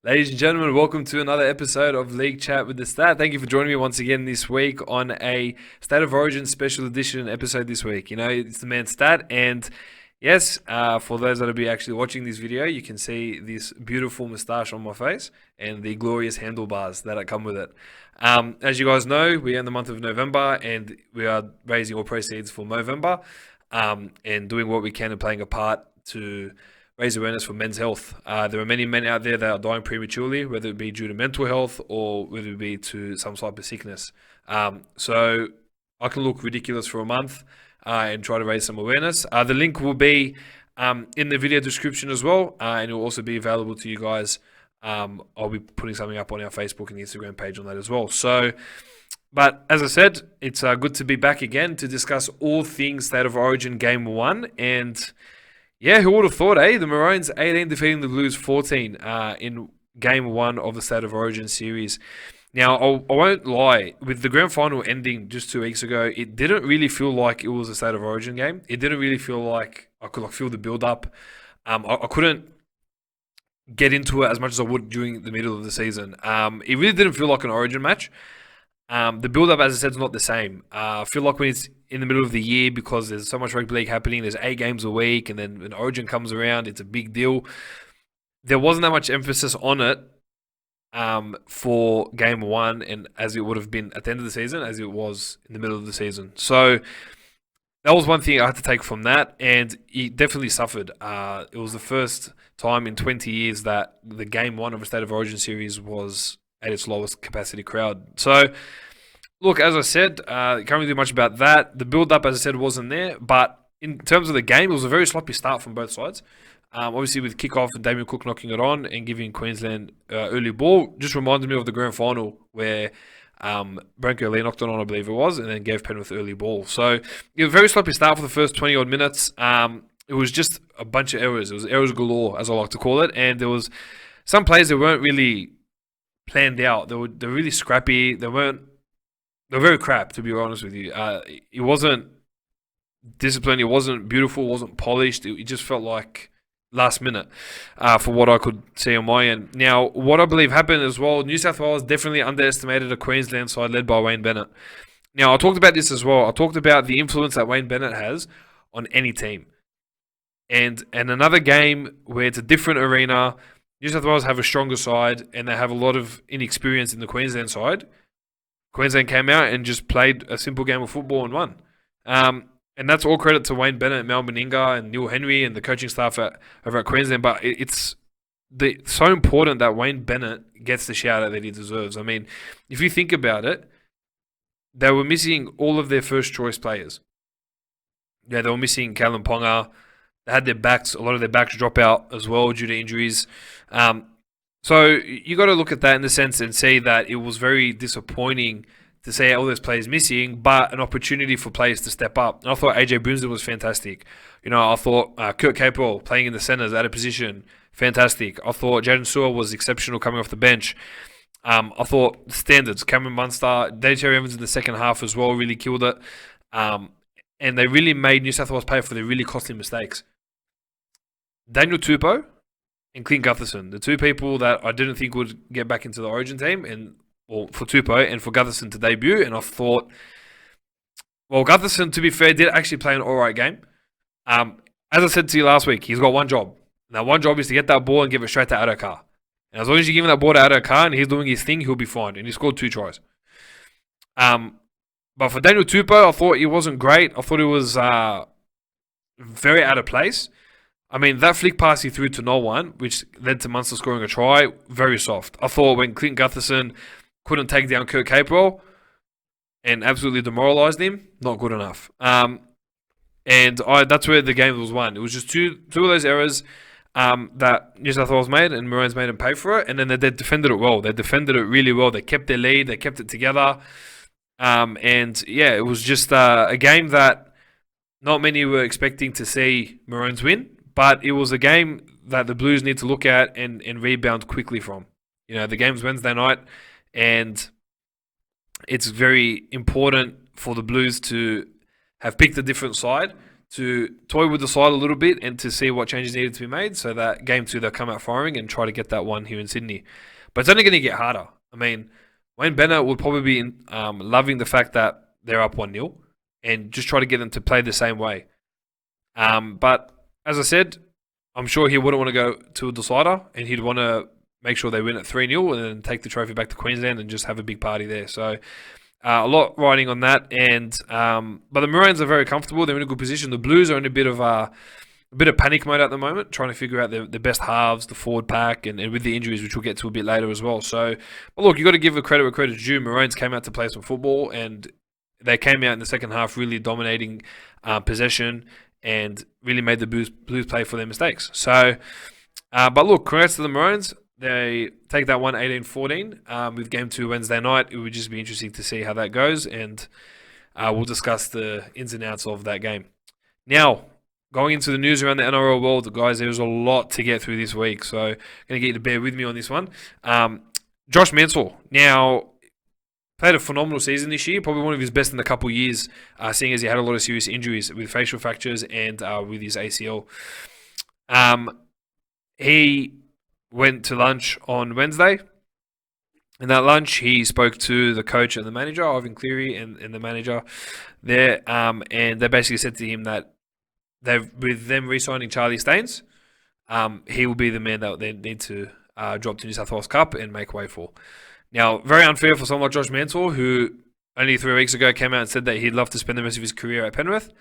Ladies and gentlemen, welcome to another episode of League Chat with the Stat. Thank you for joining me once again this week on a State of Origin special edition episode this week. You know, it's the man Stat, and yes, for those that will be actually watching this video, you can see this beautiful moustache on my face and the glorious handlebars that come with it. As you guys know, we are in the month of November, and we are raising all proceeds for MOVEMBER and doing what we can and playing a part to raise awareness for men's health. There are many men out there that are dying prematurely, whether it be due to mental health or whether it be to some type of sickness. So I can look ridiculous for a month and try to raise some awareness. The link will be in the video description as well, and it will also be available to you guys. I'll be putting something up on our Facebook and Instagram page on that as well. But as I said, it's good to be back again to discuss all things State of Origin Game 1. And yeah, who would have thought, eh? The Maroons 18 defeating the Blues 14 in Game 1 of the State of Origin series. Now, I won't lie, with the grand final ending just 2 weeks ago, it didn't really feel like it was a State of Origin game. It didn't really feel like I could feel the build-up. I couldn't get into it as much as I would during the middle of the season. It really didn't feel like an Origin match. The build-up, as I said, is not the same. I feel like when it's in the middle of the year, because there's so much rugby league happening, there's 8 games a week, and then when Origin comes around, it's a big deal. There wasn't that much emphasis on it for Game 1, and as it would have been at the end of the season, as it was in the middle of the season. So that was one thing I had to take from that, and it definitely suffered. It was the first time in 20 years that the Game 1 of a State of Origin series was at its lowest capacity crowd. So, look, as I said, can't really do much about that. The build-up, as I said, wasn't there. But in terms of the game, it was a very sloppy start from both sides. Obviously, with kickoff and Damien Cook knocking it on and giving Queensland early ball, just reminded me of the grand final where Branko Lee knocked it on, I believe it was, and then gave Penrith early ball. So, it was a very sloppy start for the first 20-odd minutes. It was just a bunch of errors. It was errors galore, as I like to call it. And there was some plays that weren't really planned out. They were really scrappy. They were very crap, to be honest with you. It wasn't disciplined. It wasn't beautiful. It wasn't polished. It just felt like last minute for what I could see on my end. Now, what I believe happened as well, New South Wales definitely underestimated a Queensland side led by Wayne Bennett. Now, I talked about this as well. I talked about the influence that Wayne Bennett has on any team. And another game where it's a different arena, New South Wales have a stronger side, and they have a lot of inexperience in the Queensland side. Queensland came out and just played a simple game of football and won. And that's all credit to Wayne Bennett, Mal Meninga, and Neil Henry, and the coaching staff over at Queensland. But it's so important that Wayne Bennett gets the shout-out that he deserves. I mean, if you think about it, they were missing all of their first-choice players. Yeah, they were missing Callum Ponga. They had a lot of their backs drop out as well due to injuries. So you got to look at that in the sense and see that it was very disappointing to see all those players missing, but an opportunity for players to step up. And I thought AJ Boomsden was fantastic. You know, I thought Kurt Capewell playing in the centres out of position, fantastic. I thought Jaden Sewer was exceptional coming off the bench. I thought standards, Cameron Munster, Terry Evans in the second half as well really killed it. And they really made New South Wales pay for their really costly mistakes. Daniel Tupou and Clint Gutherson, the two people that I didn't think would get back into the Origin team, for Tupou and for Gutherson to debut. And I thought, well, Gutherson, to be fair, did actually play an alright game. As I said to you last week, he's got one job. Now, one job is to get that ball and give it straight to Adokar. And as long as you give him that ball to Adokar and he's doing his thing, he'll be fine. And he scored 2 tries. But for Daniel Tupou, I thought he wasn't great. I thought he was very out of place. I mean, that flick pass he threw to no one, which led to Munster scoring a try, very soft. I thought when Clint Gutherson couldn't take down Kurt Capewell and absolutely demoralised him, not good enough. That's where the game was won. It was just two of those errors that New South Wales made, and Maroons made them pay for it. And then they defended it well. They defended it really well. They kept their lead. They kept it together. It was just a game that not many were expecting to see Maroons win. But it was a game that the Blues need to look at and rebound quickly from. You know, the game's Wednesday night, and it's very important for the Blues to have picked a different side to toy with the side a little bit and to see what changes needed to be made so that game 2 they'll come out firing and try to get that one here in Sydney. But it's only going to get harder. I mean, Wayne Bennett would probably be loving the fact that they're up 1-0 and just try to get them to play the same way. But as I said, I'm sure he wouldn't want to go to a decider and he'd want to make sure they win at 3-0 and then take the trophy back to Queensland and just have a big party there. So a lot riding on that. And but the Maroons are very comfortable. They're in a good position. The Blues are in a bit of panic mode at the moment, trying to figure out the best halves, the forward pack, and with the injuries, which we'll get to a bit later as well. So, but look, you've got to give the credit where credit's due. Maroons came out to play some football, and they came out in the second half really dominating possession and really made the Blues play for their mistakes. So, but look, congrats to the Maroons. They take that one 18-14 with game 2 Wednesday night. It would just be interesting to see how that goes, and we'll discuss the ins and outs of that game. Now, going into the news around the NRL world, guys, there's a lot to get through this week, so I'm going to get you to bear with me on this one. Josh Mansell, now, played a phenomenal season this year, probably one of his best in a couple of years, seeing as he had a lot of serious injuries with facial fractures and with his ACL. He went to lunch on Wednesday. In that lunch, he spoke to the coach and the manager, Ivan Cleary, and the manager there, and they basically said to him that with them re-signing Charlie Staines, he will be the man that they need to drop to New South Wales Cup and make way for. Now, very unfair for someone like Josh Mansell, who only 3 weeks ago came out and said that he'd love to spend the rest of his career at Penrith.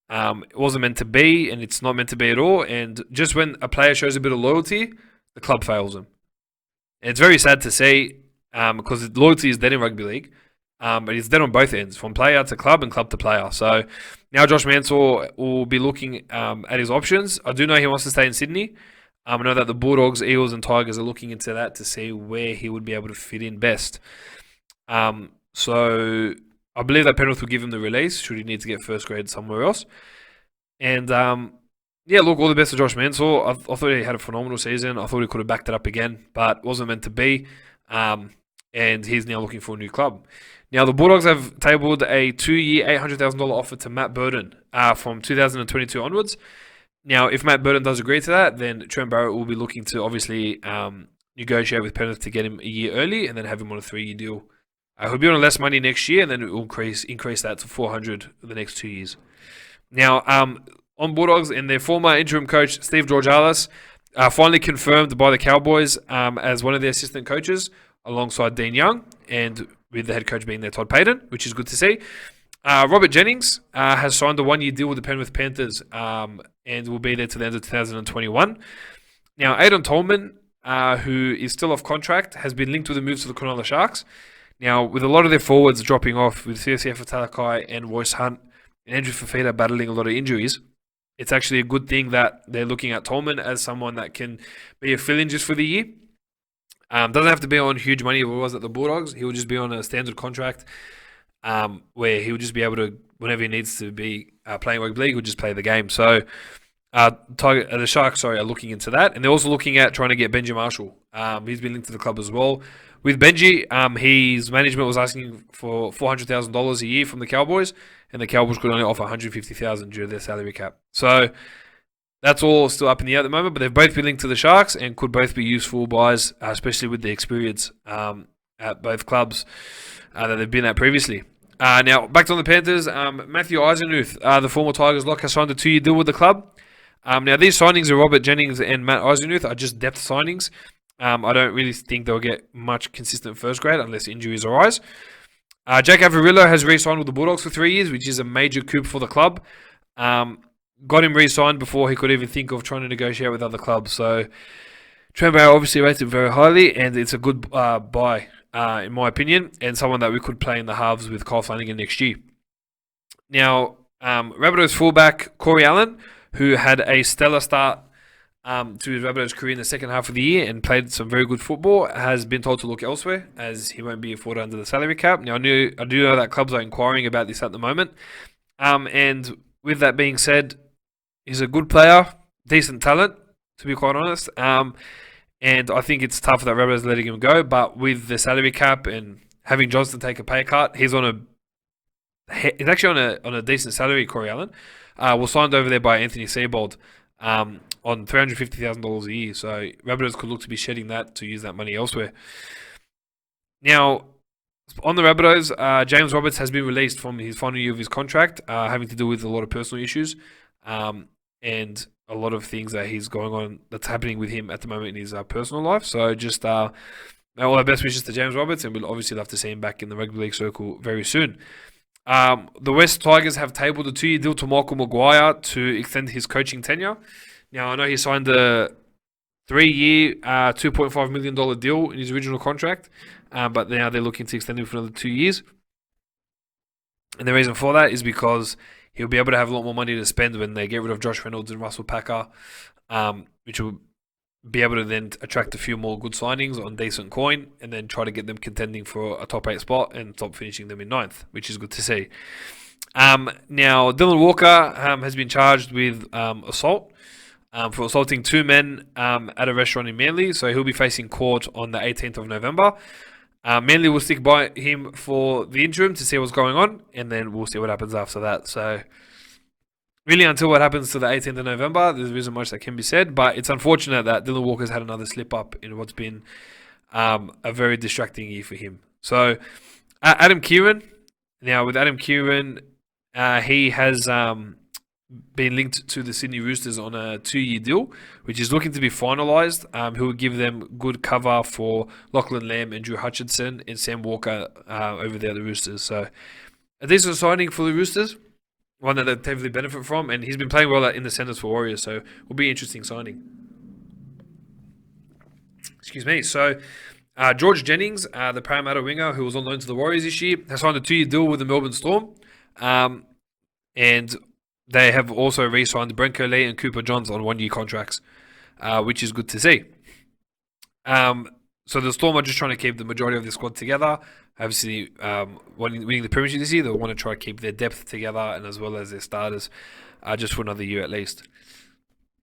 It wasn't meant to be, and it's not meant to be at all. And just when a player shows a bit of loyalty, the club fails him. And it's very sad to see, because loyalty is dead in rugby league, but it's dead on both ends, from player to club and club to player. So now Josh Mansell will be looking at his options. I do know he wants to stay in Sydney. I know that the Bulldogs, Eagles and Tigers are looking into that to see where he would be able to fit in best. So I believe that Penrith will give him the release should he need to get first grade somewhere else. And yeah, look, all the best to Josh Mansell. I thought he had a phenomenal season. I thought he could have backed it up again, but wasn't meant to be. And he's now looking for a new club. Now, the Bulldogs have tabled a 2-year, $800,000 offer to Matt Burton from 2022 onwards. Now, if Matt Burton does agree to that, then Trent Barrett will be looking to obviously negotiate with Penrith to get him a year early and then have him on a 3-year deal. He'll be on less money next year, and then it will increase that to $400 the next 2 years. Now, on Bulldogs, and their former interim coach, Steve Georgalis, finally confirmed by the Cowboys as one of their assistant coaches, alongside Dean Young, and with the head coach being there, Todd Payton, which is good to see. Robert Jennings has signed a 1-year deal with the Penrith Panthers and will be there to the end of 2021. Now, Aidan Tolman, who is still off contract, has been linked with a move to the Cronulla Sharks. Now, with a lot of their forwards dropping off, with CSF Talakai and Royce Hunt and Andrew Fafita battling a lot of injuries, it's actually a good thing that they're looking at Tolman as someone that can be a fill-in just for the year. Doesn't have to be on huge money if it was at the Bulldogs. He will just be on a standard contract where he will just be able to, whenever he needs to be playing rugby league, he'll just play the game. So the Sharks, are looking into that. And they're also looking at trying to get Benji Marshall. He's been linked to the club as well. With Benji, his management was asking for $400,000 a year from the Cowboys, and the Cowboys could only offer $150,000 due to their salary cap. So that's all still up in the air at the moment, but they've both been linked to the Sharks and could both be useful buys, especially with the experience at both clubs that they've been at previously. Now, back to the Panthers, Matthew Eisenuth, the former Tigers lock, has signed a 2-year deal with the club. Now, these signings of Robert Jennings and Matt Eisenuth are just depth signings. I don't really think they'll get much consistent first grade unless injuries arise. Jake Averillo has re-signed with the Bulldogs for 3 years, which is a major coup for the club. Got him re-signed before he could even think of trying to negotiate with other clubs. So Trent Barrett obviously rates it very highly, and it's a good buy, in my opinion, and someone that we could play in the halves with Kyle Flanagan next year. Now, Rabbitohs fullback Corey Allen, who had a stellar start to his Rabbitohs career in the second half of the year and played some very good football, has been told to look elsewhere as he won't be afforded under the salary cap. Now, I do know that clubs are inquiring about this at the moment. And with that being said, he's a good player, decent talent, to be quite honest. And I think it's tough that Rabbitohs letting him go, but with the salary cap and having Johnston take a pay cut, he's actually on a decent salary, Corey Allen. was signed over there by Anthony Seibold on $350,000 a year. So Rabbitohs could look to be shedding that to use that money elsewhere. Now, on the Rabbitohs, James Roberts has been released from his final year of his contract, having to do with a lot of personal issues and a lot of things that he's going on that's happening with him at the moment in his personal life. So just all our best wishes to James Roberts, and we'll obviously love to see him back in the rugby league circle very soon. The West Tigers have tabled a 2-year deal to Michael Maguire to extend his coaching tenure. Now, I know he signed a 3-year, $2.5 million deal in his original contract, but now they're looking to extend him for another 2 years. And the reason for that is because he'll be able to have a lot more money to spend when they get rid of Josh Reynolds and Russell Packer, which will be able to then attract a few more good signings on decent coin and then try to get them contending for a top 8 spot and stop finishing them in 9th, which is good to see. Now, Dylan Walker has been charged with assault for assaulting 2 men at a restaurant in Manly, so he'll be facing court on the 18th of November. Manly will stick by him for the interim to see what's going on, and then we'll see what happens after that. So really, until what happens to the 18th of November, there isn't much that can be said, but it's unfortunate that Dylan Walker's had another slip-up in what's been a very distracting year for him. So, Adam Kieran. Now, with Adam Kieran, he has been linked to the Sydney Roosters on a 2-year deal, which is looking to be finalised. Who will give them good cover for Lachlan Lamb and Drew Hutchinson and Sam Walker over there at the Roosters. So, a decent signing for the Roosters. One that they heavily benefit from, and he's been playing well in the centres for Warriors, so will be an interesting signing. Excuse me. So, George Jennings, the Parramatta winger who was on loan to the Warriors this year, has signed a 2-year deal with the Melbourne Storm, and they have also re-signed Brenko Lee and Cooper Johns on 1-year contracts, which is good to see. So the Storm are just trying to keep the majority of the squad together. Obviously, winning the premiership this year, they'll want to try to keep their depth together and as well as their starters just for another year at least.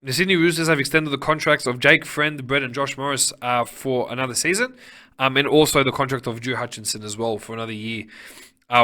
The Sydney Roosters have extended the contracts of Jake Friend, Brett and Josh Morris for another season, and also the contract of Drew Hutchinson as well for another year,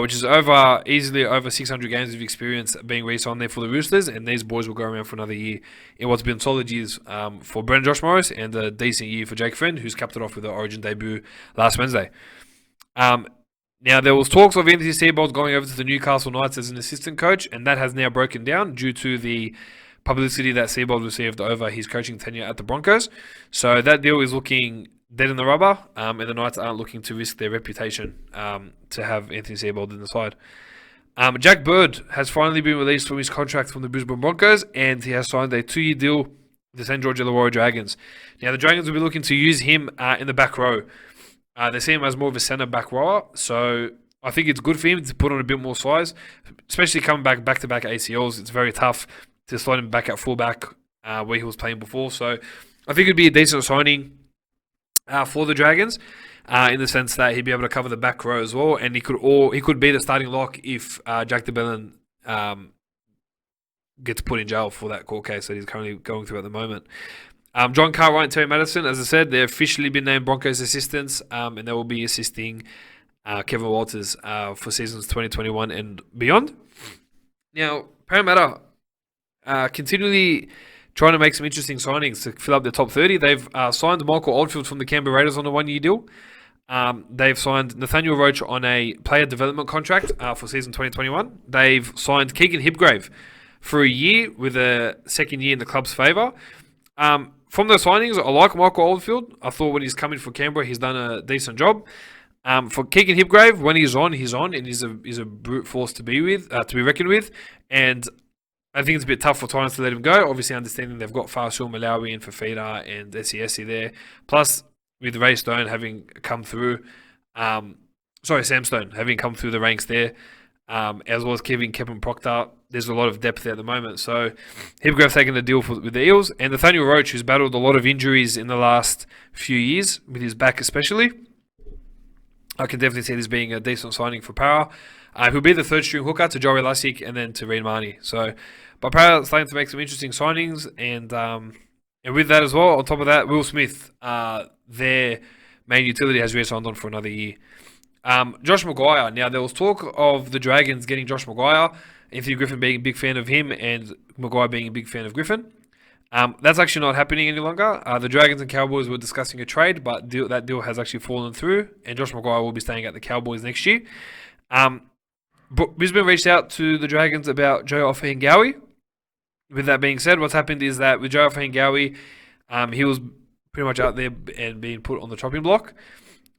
which is easily over 600 games of experience being re-signed there for the Roosters, and these boys will go around for another year in what's been solid years for Brett and Josh Morris and a decent year for Jake Friend, who's capped it off with the Origin debut last Wednesday. Now, there was talks of Anthony Seibold going over to the Newcastle Knights as an assistant coach, and that has now broken down due to the publicity that Seibold received over his coaching tenure at the Broncos. So that deal is looking dead in the rubber, and the Knights aren't looking to risk their reputation to have Anthony Seibold in the side. Jack Bird has finally been released from his contract from the Brisbane Broncos, and he has signed a 2-year deal with the St. George Illawarra Dragons. Now, the Dragons will be looking to use him in the back row. They see him as more of a centre back rower, so I think it's good for him to put on a bit more size, especially coming back-to-back ACLs. It's very tough to slot him back at fullback where he was playing before. So I think it'd be a decent signing for the Dragons in the sense that he'd be able to cover the back row as well, and he could be the starting lock if Jack DeBellin gets put in jail for that court case that he's currently going through at the moment. John Cartwright and Terry Madison, as I said, they've officially been named Broncos assistants, and they will be assisting Kevin Walters for seasons 2021 and beyond. Now, Parramatta continually trying to make some interesting signings to fill up the top 30. They've signed Michael Oldfield from the Canberra Raiders on a 1-year deal. They've signed Nathaniel Roach on a player development contract for season 2021. They've signed Keegan Hipgrave for a year with a second year in the club's favour. From those signings, I like Michael Oldfield. I thought when he's coming for Canberra, he's done a decent job. For Keegan Hipgrave, when he's on, and he's a brute force to be reckoned with. And I think it's a bit tough for Titans to let him go. Obviously, understanding they've got Fasil Malawi and Fafita and SESE there. Plus, with Ray Stone having come through, Sam Stone having come through the ranks there, as well as Kevin Proctor, there's a lot of depth there at the moment. So, Hipgrave's taking the deal with the Eels. And Nathaniel Roach, who's battled a lot of injuries in the last few years, with his back especially, I can definitely see this being a decent signing for Para. He'll be the third string hooker to Joey Lussick and then to Reid Marnie. So, but Para starting to make some interesting signings, and with that as well, on top of that, Will Smith, their main utility, has re-signed on for another year. Josh Maguire. Now, there was talk of the Dragons getting Josh Maguire, Anthony Griffin being a big fan of him and Maguire being a big fan of Griffin. That's actually not happening any longer. The Dragons and Cowboys were discussing a trade, but that deal has actually fallen through, and Josh Maguire will be staying at the Cowboys next year. But Brisbane reached out to the Dragons about Joe Ofahengaue. With that being said, what's happened is that with Joe Ofahengaue, he was pretty much out there and being put on the chopping block,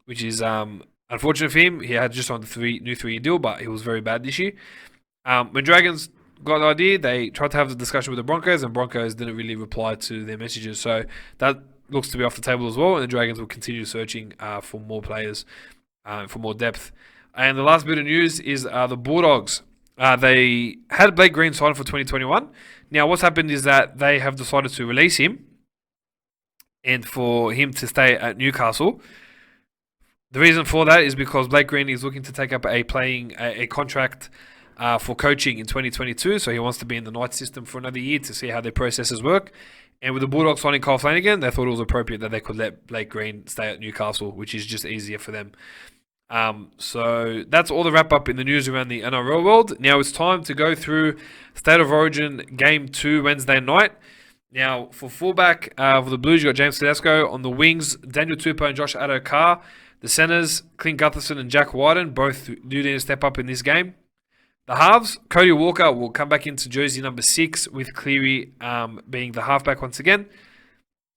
which is unfortunate for him. He had just on the new 3-year deal, but he was very bad this year. When Dragons got the idea, they tried to have the discussion with the Broncos, and Broncos didn't really reply to their messages. So that looks to be off the table as well, and the Dragons will continue searching for more players, for more depth. And the last bit of news is the Bulldogs. They had Blake Green signed for 2021. Now, what's happened is that they have decided to release him and for him to stay at Newcastle. The reason for that is because Blake Green is looking to take up a contract for coaching in 2022, so he wants to be in the Knights system for another year to see how their processes work. And with the Bulldogs signing Kyle Flanagan, they thought it was appropriate that they could let Blake Green stay at Newcastle, which is just easier for them. So that's all the wrap up in the news around the NRL world. Now it's time to go through State of Origin Game 2 Wednesday night. Now for fullback for the Blues, you got James Tedesco. On the wings, Daniel Tupou and Josh Addo-Carr. The centres, Clint Gutherson and Jack Wyden, both do need to step up in this game. The halves, Cody Walker will come back into jersey number 6 with Cleary being the halfback once again.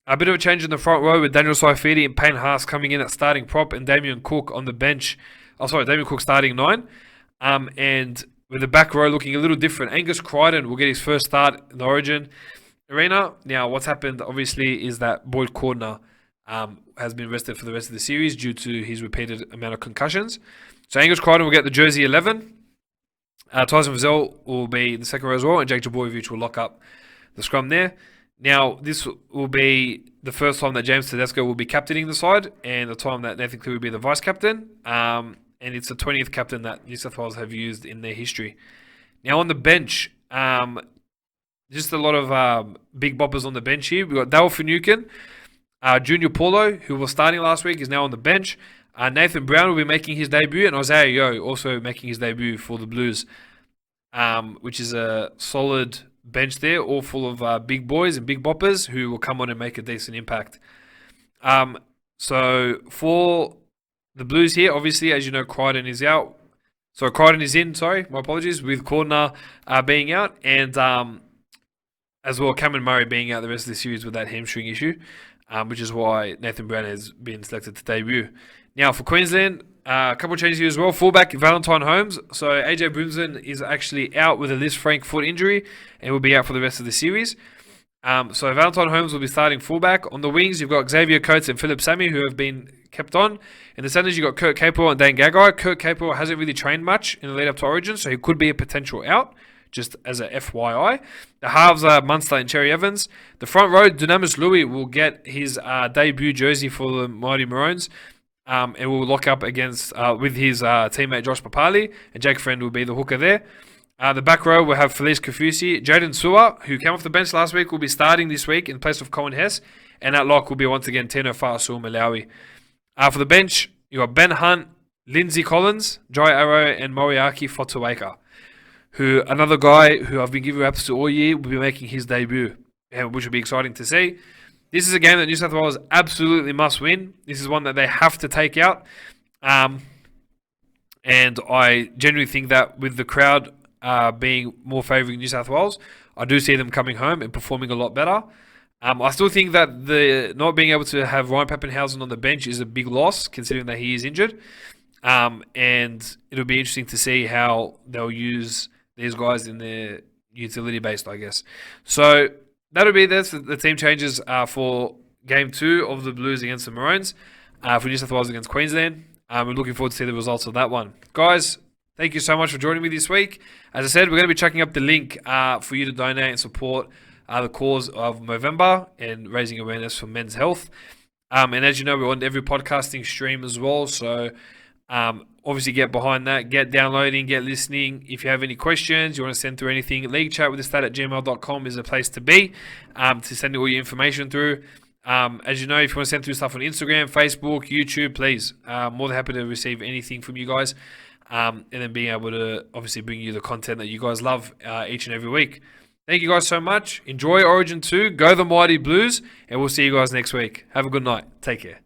A bit of a change in the front row with Daniel Saifiti and Payne Haas coming in at starting prop and Damien Cook on the bench. Damien Cook starting 9. And with the back row looking a little different, Angus Crichton will get his first start in the Origin arena. Now, what's happened, obviously, is that Boyd Cordner has been rested for the rest of the series due to his repeated amount of concussions. So Angus Crichton will get the jersey 11. Tyson Frizzell will be the second row as well, and Jake Jabojevic will lock up the scrum there. Now, this will be the first time that James Tedesco will be captaining the side, and the time that Nathan Cleary will be the vice-captain. And it's the 20th captain that New South Wales have used in their history. Now, on the bench, just a lot of big boppers on the bench here. We've got Dale Finucane, Junior Paulo, who was starting last week, is now on the bench. Nathan Brown will be making his debut, and Isaiah Yeo also making his debut for the Blues, which is a solid bench there, all full of big boys and big boppers who will come on and make a decent impact. So for the Blues here, obviously, as you know, Crichton is out. So Crichton is in, my apologies, with Cordner being out, and as well Cameron Murray being out the rest of the series with that hamstring issue, which is why Nathan Brown has been selected to debut. Now for Queensland, a couple of changes here as well. Fullback Valentine Holmes. So AJ Brimson is actually out with a Liz Frank foot injury and will be out for the rest of the series. So Valentine Holmes will be starting fullback. On the wings, you've got Xavier Coates and Philip Sammy, who have been kept on. In the centres, you've got Kurt Capewell and Dane Gagai. Kurt Capewell hasn't really trained much in the lead up to Origin, so he could be a potential out, just as a FYI. The halves are Munster and Cherry Evans. The front row, Dunamis Lui will get his debut jersey for the Mighty Maroons. And will lock up against with his teammate Josh Papali, and Jake Friend will be the hooker there. The back row will have Felice Kafusi. Jaden Sewer, who came off the bench last week, will be starting this week in place of Cohen Hess. And at lock will be once again Tino Fa'asul Malawi. For the bench, you got Ben Hunt, Lindsay Collins, Jai Arrow, and Moriaki Fotuaika, who another guy who I've been giving raps to all year will be making his debut, which will be exciting to see. This is a game that New South Wales absolutely must win. This is one that they have to take out. And I genuinely think that with the crowd being more favouring New South Wales, I do see them coming home and performing a lot better. I still think that the not being able to have Ryan Pappenhausen on the bench is a big loss, considering that he is injured. And it'll be interesting to see how they'll use these guys in their utility-based, I guess. So that'll be the team changes for Game 2 of the Blues against the Maroons, for New South Wales against Queensland. We're looking forward to see the results of that one. Guys, thank you so much for joining me this week. As I said, we're going to be checking up the link for you to donate and support the cause of Movember and raising awareness for men's health. And as you know, we're on every podcasting stream as well, so obviously get behind that, get downloading, get listening. If you have any questions, you want to send through anything, leaguechatwiththestat@gmail.com is a place to be, to send all your information through. As you know, if you want to send through stuff on Instagram, Facebook, YouTube, please, more than happy to receive anything from you guys. and then being able to obviously bring you the content that you guys love each and every week. Thank you guys so much. Enjoy Origin 2. Go the Mighty Blues. And we'll see you guys next week. Have a good night. Take care.